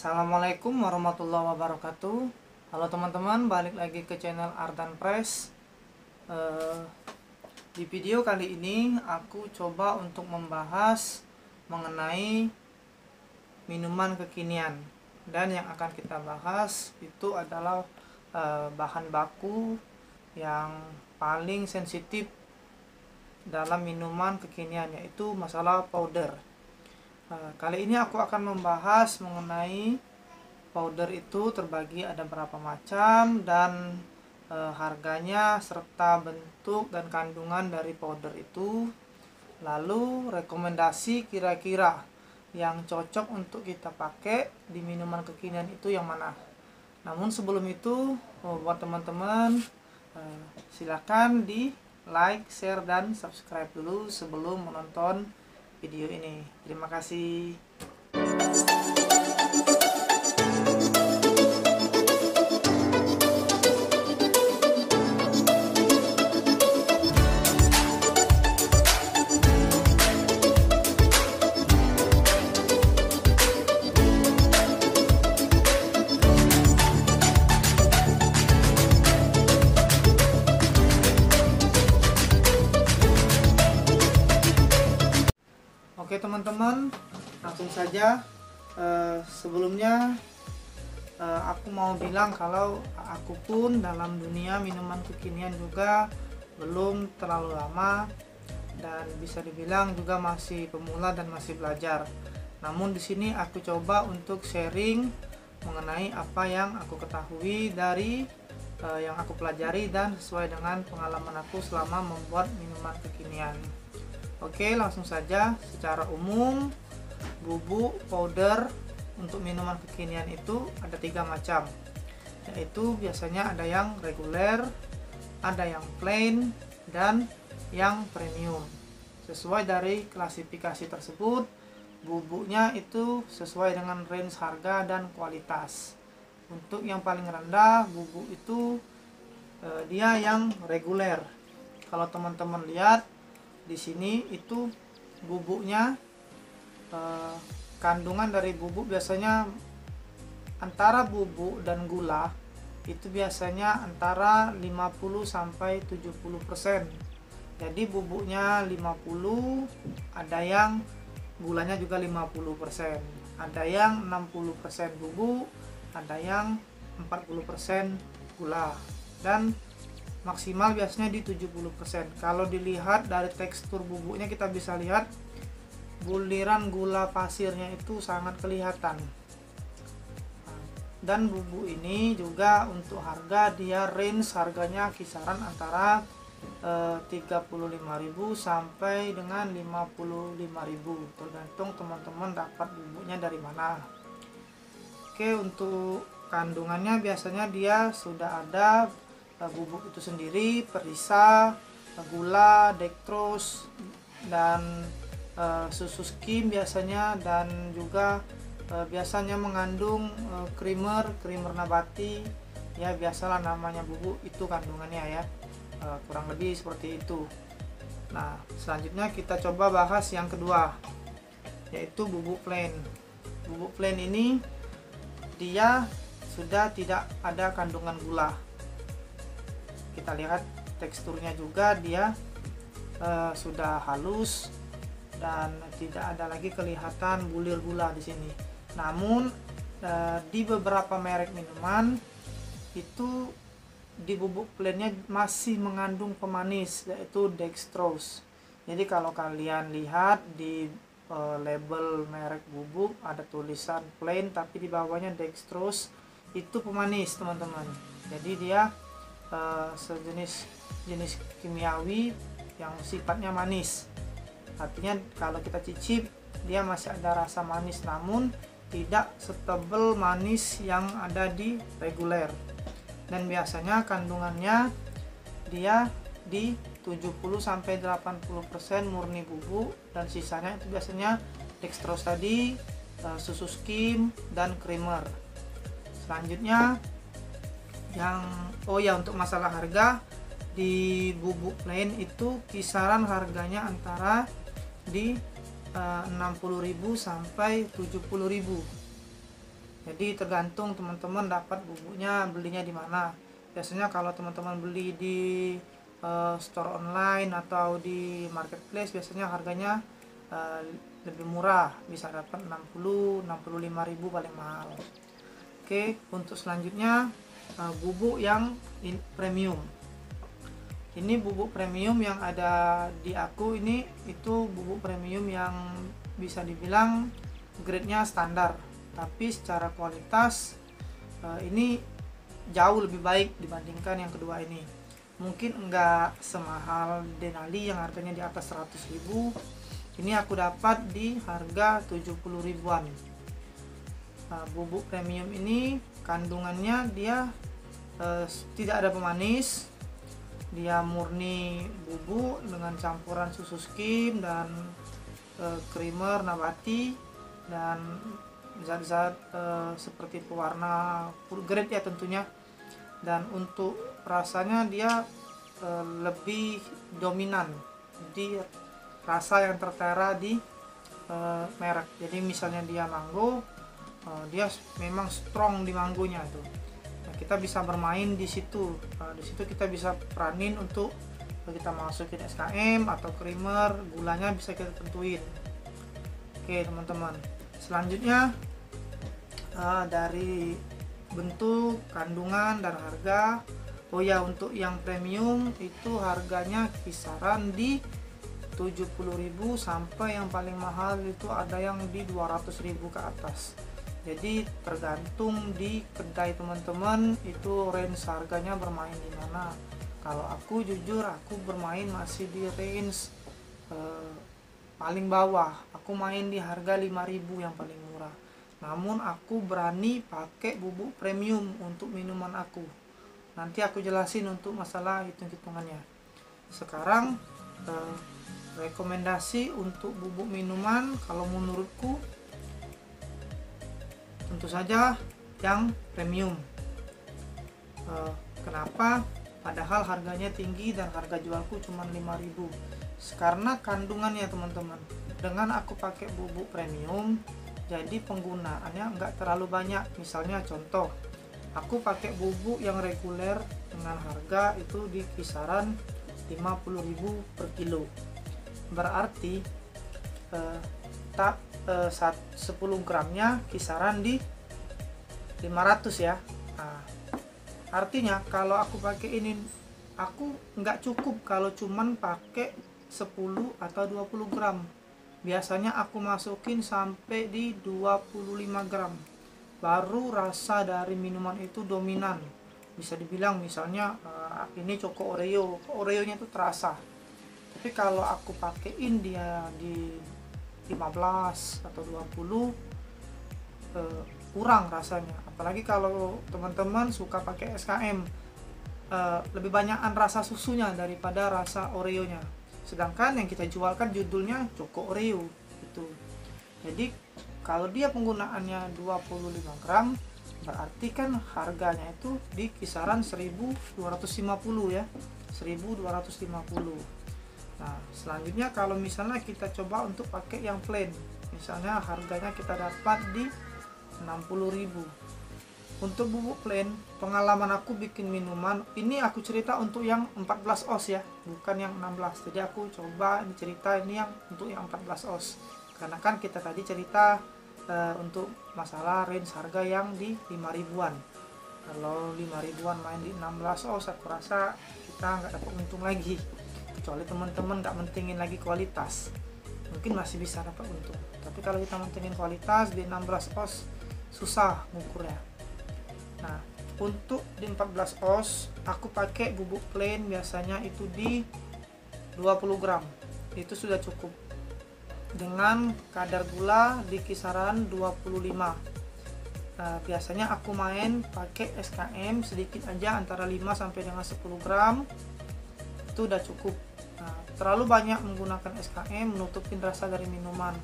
Assalamualaikum warahmatullahi wabarakatuh. Halo teman-teman, balik lagi ke channel Ardan Press. Di video kali ini aku coba untuk membahas mengenai minuman kekinian. Dan yang akan kita bahas itu adalah bahan baku yang paling sensitif dalam minuman kekinian, yaitu masalah powder. Kali ini aku akan membahas mengenai powder itu terbagi ada berapa macam dan harganya serta bentuk dan kandungan dari powder itu, lalu rekomendasi kira-kira yang cocok untuk kita pakai di minuman kekinian itu yang mana. Namun sebelum itu, buat teman-teman silakan di like, share, dan subscribe dulu sebelum menonton video ini. Terima kasih. Oke teman-teman, langsung saja. Sebelumnya aku mau bilang kalau aku pun dalam dunia minuman kekinian juga belum terlalu lama dan bisa dibilang juga masih pemula dan masih belajar. Namun di sini aku coba untuk sharing mengenai apa yang aku ketahui dari yang aku pelajari dan sesuai dengan pengalaman aku selama membuat minuman kekinian. Oke, langsung saja. Secara umum, bubuk powder untuk minuman kekinian itu ada 3 macam, yaitu biasanya ada yang reguler, ada yang plain, dan yang premium. Sesuai dari klasifikasi tersebut, bubuknya itu sesuai dengan range harga dan kualitas. Untuk yang paling rendah, bubuk itu dia yang reguler. Kalau teman-teman lihat di sini itu bubuknya, kandungan dari bubuk biasanya antara bubuk dan gula itu biasanya antara 50 sampai 70%. Jadi bubuknya 50, ada yang gulanya juga 50%, ada yang 60% bubuk, ada yang 40% gula, dan maksimal biasanya di 70%. Kalau dilihat dari tekstur bubuknya, kita bisa lihat buliran gula pasirnya itu sangat kelihatan. Dan bubuk ini juga untuk harga, dia range harganya kisaran antara 35.000 sampai dengan 55.000, tergantung teman-teman dapat bubuknya dari mana. Oke, untuk kandungannya biasanya dia sudah ada bubuk itu sendiri, perisa, gula, dextrose, dan susu skim biasanya, dan juga biasanya mengandung creamer nabati. Ya biasalah namanya bubuk itu kandungannya ya, kurang lebih seperti itu. Nah, selanjutnya kita coba bahas yang kedua, yaitu bubuk plain. Bubuk plain ini dia sudah tidak ada kandungan gula. Kita lihat teksturnya juga, dia sudah halus dan tidak ada lagi kelihatan bulir gula di sini. Namun di beberapa merek minuman itu di bubuk plainnya masih mengandung pemanis, yaitu dextrose. Jadi kalau kalian lihat di label merek bubuk ada tulisan plain tapi di bawahnya dextrose, itu pemanis teman-teman. Jadi dia jenis kimiawi yang sifatnya manis. Artinya kalau kita cicip, dia masih ada rasa manis, namun tidak setebal manis yang ada di reguler. Dan biasanya kandungannya dia di 70-80% murni bubuk, dan sisanya itu biasanya dextrose tadi, susu skim, dan creamer. Selanjutnya untuk masalah harga, di bubuk plain itu kisaran harganya antara di 60.000 sampai 70.000. Jadi tergantung teman-teman dapat bubuknya belinya di mana. Biasanya kalau teman-teman beli di store online atau di marketplace, biasanya harganya lebih murah, bisa dapat 65.000 paling mahal. Oke, untuk selanjutnya bubuk yang premium. Ini bubuk premium yang ada di aku ini, itu bubuk premium yang bisa dibilang grade-nya standar, tapi secara kualitas ini jauh lebih baik dibandingkan yang kedua ini. Mungkin enggak semahal Denali yang harganya di atas 100.000. Ini aku dapat di harga 70 ribuan. Bubuk premium ini kandungannya dia tidak ada pemanis, dia murni bubuk dengan campuran susu skim dan creamer nabati dan zat-zat seperti pewarna full grade ya tentunya. Dan untuk rasanya dia lebih dominan, jadi rasa yang tertera di merek. Jadi misalnya dia mango, dia memang strong di manggonya tuh. Nah, kita bisa bermain di situ. Di situ kita bisa peranin untuk kita masukin SKM atau creamer, gulanya bisa kita tentuin. Oke teman-teman, selanjutnya dari bentuk, kandungan, dan harga. Oh ya, untuk yang premium itu harganya kisaran di 70.000 sampai yang paling mahal itu ada yang di 200.000 ke atas. Jadi tergantung di kedai teman-teman itu range harganya bermain di mana. Kalau aku jujur aku bermain masih di range paling bawah. Aku main di harga 5.000 yang paling murah. Namun aku berani pakai bubuk premium untuk minuman aku. Nanti aku jelasin untuk masalah hitung-hitungannya. Sekarang rekomendasi untuk bubuk minuman kalau menurutku tentu saja yang premium. Kenapa? Padahal harganya tinggi dan harga jualku cuma 5.000. Karena kandungannya teman-teman. Dengan aku pakai bubuk premium, jadi penggunaannya enggak terlalu banyak. Misalnya contoh, aku pakai bubuk yang reguler dengan harga itu di kisaran 50.000 per kilo. Berarti 10 gramnya kisaran di 500 ya. Nah, artinya kalau aku pakai ini, aku nggak cukup kalau cuman pakai 10 atau 20 gram. Biasanya aku masukin sampai di 25 gram. Baru rasa dari minuman itu dominan. Bisa dibilang misalnya ini Choco Oreo. Oreonya itu terasa. Tapi kalau aku pakein dia di 15 atau 20 kurang rasanya. Apalagi kalau teman-teman suka pakai SKM, lebih banyakan rasa susunya daripada rasa Oreonya. Sedangkan yang kita jualkan judulnya Choco Oreo gitu. Jadi kalau dia penggunaannya 25 gram, berarti kan harganya itu di kisaran 1.250 ya, 1.250. Nah selanjutnya kalau misalnya kita coba untuk pakai yang plain, misalnya harganya kita dapat di 60.000. Untuk bubuk plain, pengalaman aku bikin minuman ini, aku cerita untuk yang 14 oz ya, bukan yang 16. Jadi aku coba cerita ini yang untuk yang 14 oz, karena kan kita tadi cerita untuk masalah range harga yang di 5.000-an. Kalau 5.000-an main di 16 oz, aku rasa kita nggak dapat untung lagi. Kecuali teman-teman nggak mentingin lagi kualitas, mungkin masih bisa dapat untung. Tapi kalau kita mentingin kualitas di 16 oz susah ngukurnya. Nah untuk di 14 oz aku pakai bubuk plain, biasanya itu di 20 gram itu sudah cukup, dengan kadar gula di kisaran 25. Biasanya aku main pakai SKM sedikit aja, antara 5 sampai dengan 10 gram itu udah cukup. Terlalu banyak menggunakan SKM menutupin rasa dari minuman,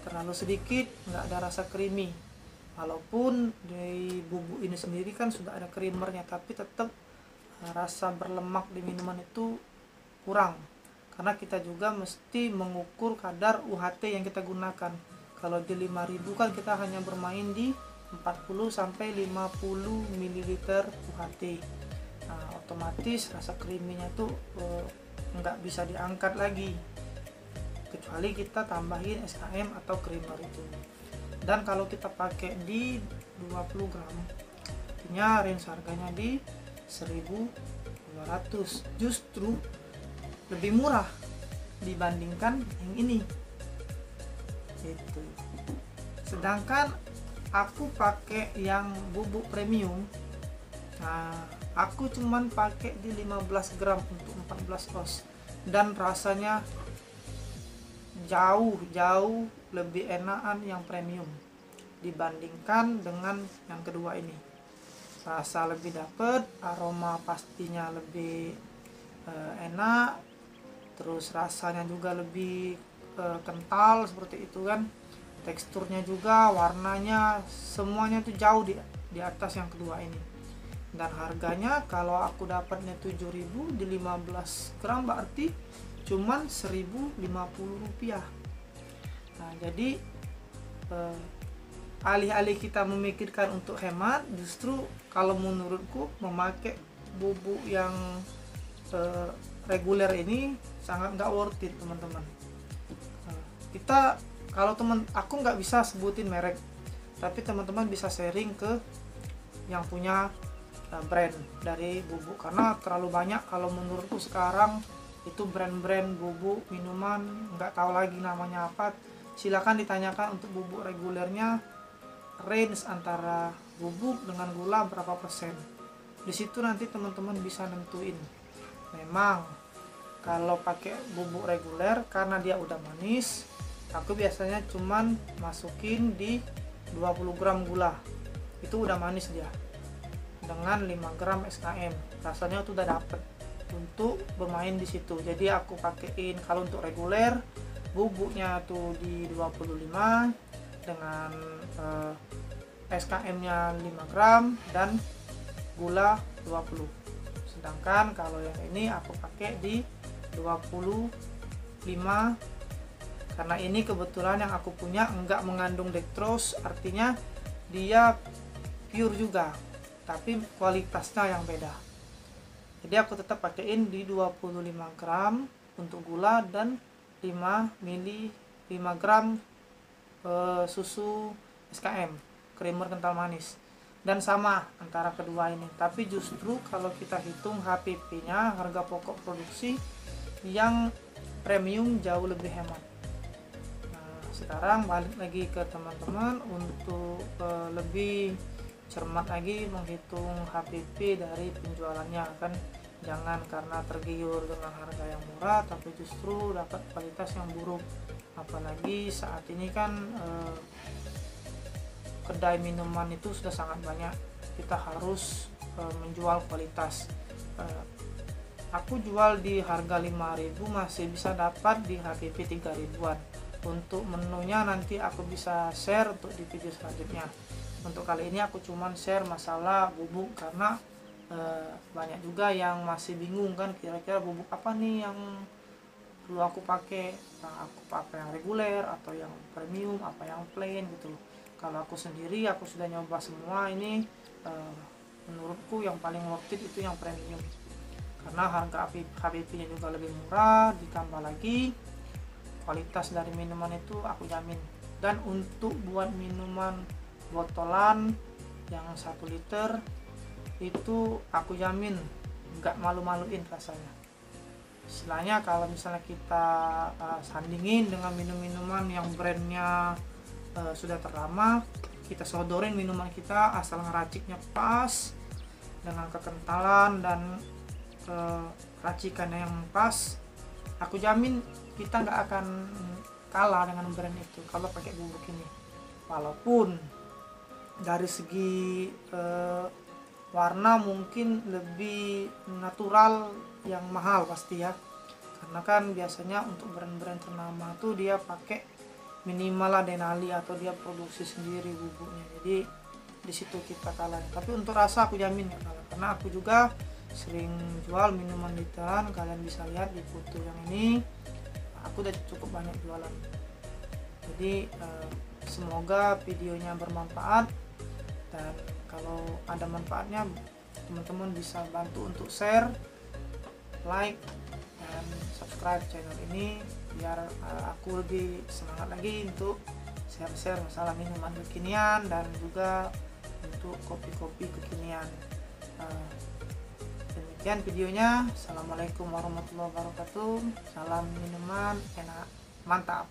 terlalu sedikit nggak ada rasa creamy. Walaupun di bubuk ini sendiri kan sudah ada creamernya, tapi tetap rasa berlemak di minuman itu kurang, karena kita juga mesti mengukur kadar UHT yang kita gunakan. Kalau di 5.000 kan kita hanya bermain di 40 sampai 50 ml UHT. Nah, otomatis rasa creamy-nya tuh nggak bisa diangkat lagi kecuali kita tambahin SKM atau creamer itu. Dan kalau kita pakai di 20 gram artinya range harganya di 1.200, justru lebih murah dibandingkan yang ini gitu. Sedangkan aku pakai yang bubuk premium, nah aku cuman pakai di 15 gram untuk 14 oz, dan rasanya jauh lebih enakan yang premium dibandingkan dengan yang kedua ini. Rasa lebih dapet, aroma pastinya lebih enak, terus rasanya juga lebih kental seperti itu kan, teksturnya juga, warnanya, semuanya tuh jauh di atas yang kedua ini. Dan harganya kalau aku dapatnya 7.000 di 15 gram berarti cuman 1.050 rupiah. Nah jadi alih-alih kita memikirkan untuk hemat, justru kalau menurutku memakai bubuk yang reguler ini sangat nggak worth it teman-teman. Kita kalau aku nggak bisa sebutin merek, tapi teman-teman bisa sharing ke yang punya brand dari bubuk, karena terlalu banyak kalau menurutku sekarang itu brand-brand bubuk minuman, nggak tahu lagi namanya apa. Silakan ditanyakan untuk bubuk regulernya, range antara bubuk dengan gula berapa persen. Di situ nanti teman-teman bisa nentuin. Memang kalau pakai bubuk reguler karena dia udah manis, aku biasanya cuman masukin di 20 gram gula, itu udah manis dia, dengan 5 gram SKM, rasanya tuh udah dapet untuk bermain di situ. Jadi aku pakein kalau untuk reguler bubuknya tuh di 25 dengan SKM nya 5 gram dan gula 20. Sedangkan kalau yang ini aku pakai di 25, karena ini kebetulan yang aku punya enggak mengandung dextrose, artinya dia pure juga tapi kualitasnya yang beda. Jadi aku tetap pakaiin di 25 gram untuk gula dan 5 gram susu SKM, creamer kental manis. Dan sama antara kedua ini, tapi justru kalau kita hitung HPP nya, harga pokok produksi, yang premium jauh lebih hemat. Nah sekarang balik lagi ke teman-teman untuk lebih cermat lagi menghitung HPP dari penjualannya kan. Jangan karena tergiur dengan harga yang murah tapi justru dapat kualitas yang buruk. Apalagi saat ini kan kedai minuman itu sudah sangat banyak, kita harus menjual kualitas. Aku jual di harga 5.000 masih bisa dapat di HPP 3.000-an. Untuk menunya nanti aku bisa share untuk di video selanjutnya. Untuk kali ini aku cuman share masalah bubuk karena banyak juga yang masih bingung kan, kira-kira bubuk apa nih yang perlu aku pakai. Nah, aku pakai yang reguler atau yang premium, apa yang plain gitu. Kalau aku sendiri aku sudah nyoba semua ini, menurutku yang paling worth it itu yang premium karena harga HPP nya juga lebih murah, ditambah lagi kualitas dari minuman itu aku jamin. Dan untuk buat minuman botolan yang 1 liter itu aku jamin nggak malu-maluin rasanya. Istilahnya kalau misalnya kita sandingin dengan minum-minuman yang brandnya sudah terlama, kita sodorin minuman kita asal ngeraciknya pas dengan kekentalan dan racikannya yang pas, aku jamin kita nggak akan kalah dengan brand itu kalau pakai bubuk ini. Walaupun dari segi warna mungkin lebih natural yang mahal pasti ya, karena kan biasanya untuk brand-brand ternama tuh dia pakai minimal Denali atau dia produksi sendiri bubuknya, jadi di situ kita kalah. Tapi untuk rasa aku jamin nggak kalah, karena aku juga sering jual minuman literan. Kalian bisa lihat di foto yang ini, aku udah cukup banyak jualan. Jadi semoga videonya bermanfaat. Dan kalau ada manfaatnya, teman-teman bisa bantu untuk share, like, dan subscribe channel ini biar aku lebih semangat lagi untuk share-share masalah minuman kekinian dan juga untuk kopi-kopi kekinian. Demikian videonya. Assalamualaikum warahmatullahi wabarakatuh. Salam minuman enak mantap.